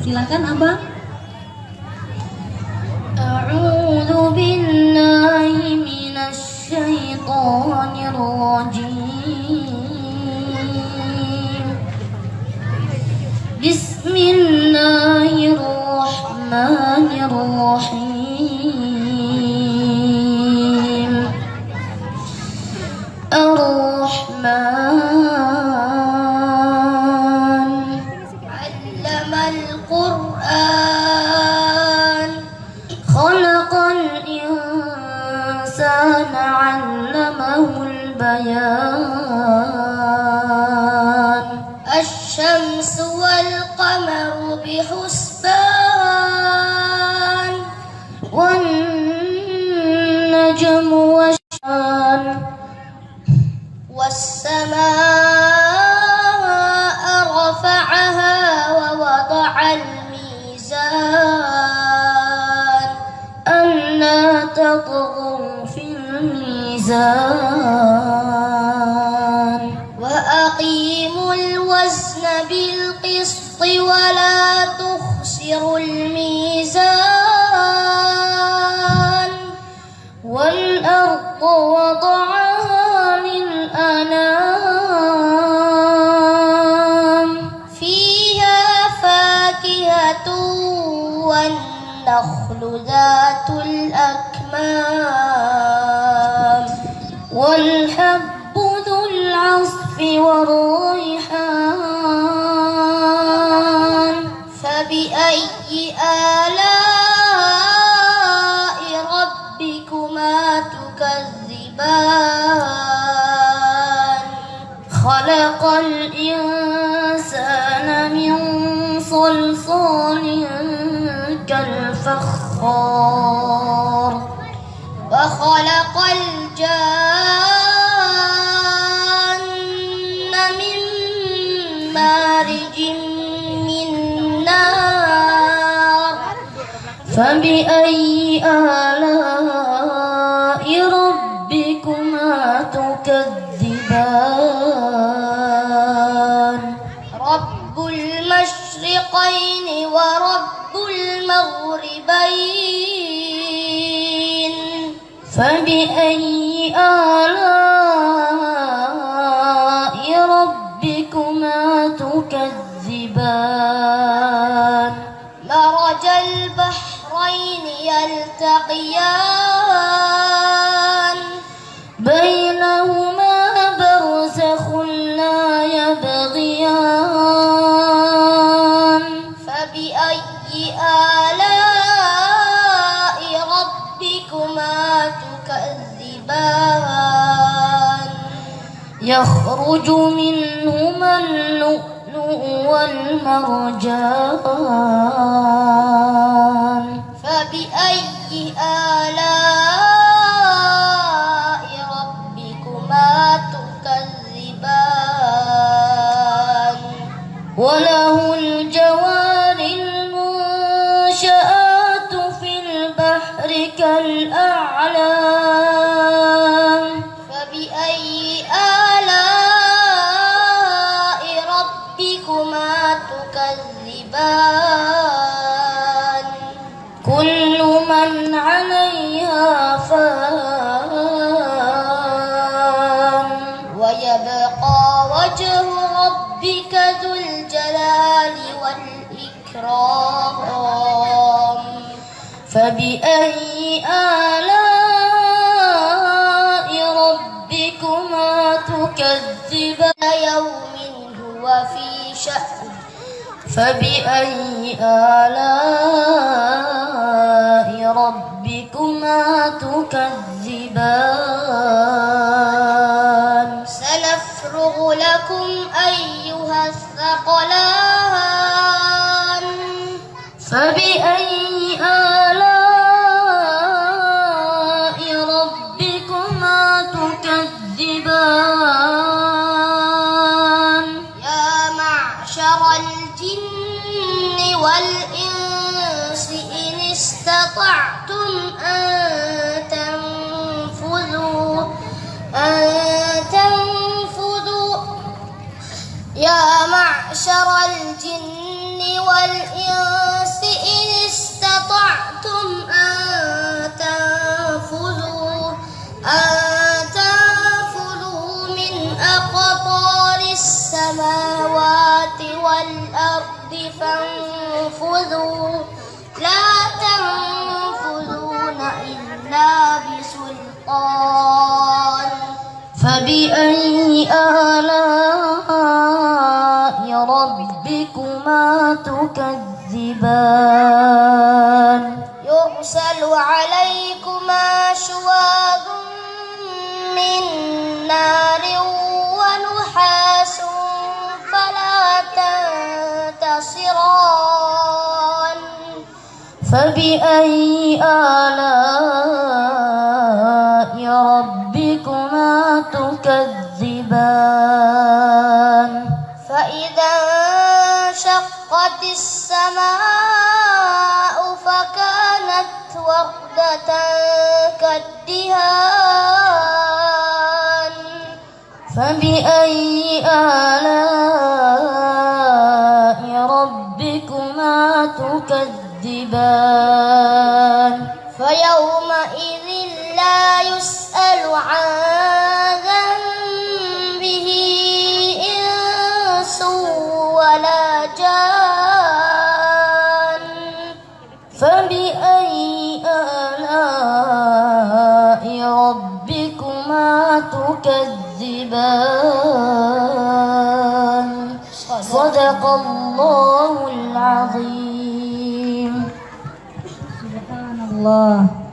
Silakan Abang. A'udzu billahi minasy syaithanir rajim. Bismillahirrahmanirrahim. Ar-Rahman 'allamal Qur'an, khalaqal insana 'allamahul bayan. Asy-syamsu wal qamaru bihusban, wan najmu wash-shan, was-samaa'a rafa'aha wa wada'al mizan, alla tatghaw fil mizan, wa aqimul wazna bil qisti wa la tukhsirul mizan, wal arda wada'aha lil anam, fiha fakihatun wan nakhlu dhatul akmam, wal habbu dhul 'asfi war rayhan. Fabi ayyi ala'i rabbikuma tukadziban. Khalaqal insana min salsalin kal fakhar, wa khalaqal janna min marijin min nar. Fabi ayyi ala'i rabbikuma tukadziban. Rabbul masyriqaini wa rabbul maghribain. Fabi ayyi ala'i rabbikuma tukadziban. Marajal bahraini yaltaqiyan, bainahuma barzakhun la yabghiyan. Fabi ayyi ala'i rabbikuma tukadziban. Yakhruju minhuma al-lu'lu'u wal marjan. Fabi ayyi ala'i rabbikuma tukadziban. Walahul jawaril munsha'atu fil bahri kal a'lam. Fabi ayyi ala'i rabbikuma tukadziban. Kullu man 'alayha fan, wa yabqa wajhu rabbika dzul jalali wal ikram. Fabi ayyi ala'i rabbikuma tukadziban. Yawmin huwa fi sha'n. Fabi ayyi ala'i rabbikuma tukadziban. Sanafrughu lakum ayyuhas thaqalan. Fabi ayyi ala'i rabbikuma tukadziban. Ya ma'syaral jinni wal insi in istata'tum an tanfudhu. Ya ma'syaral jinni wal insi فانفذوا لا تنفذون إلا بسلطان فبأي آلاء ربكما تكذبان يرسل عليكما شواظ من نار ونحاس فلا تنتصران فبأي آلاء ربكما تكذبان فإذا انشقت السماء فكانت وردة كالدهان فبأي آلاء ربكما تكذبان فيومئذ لا يسأل عن ذنبه إنس ولا جان فبأي آلاء ربكما تكذبان صدق الله العظيم. Subhanallah.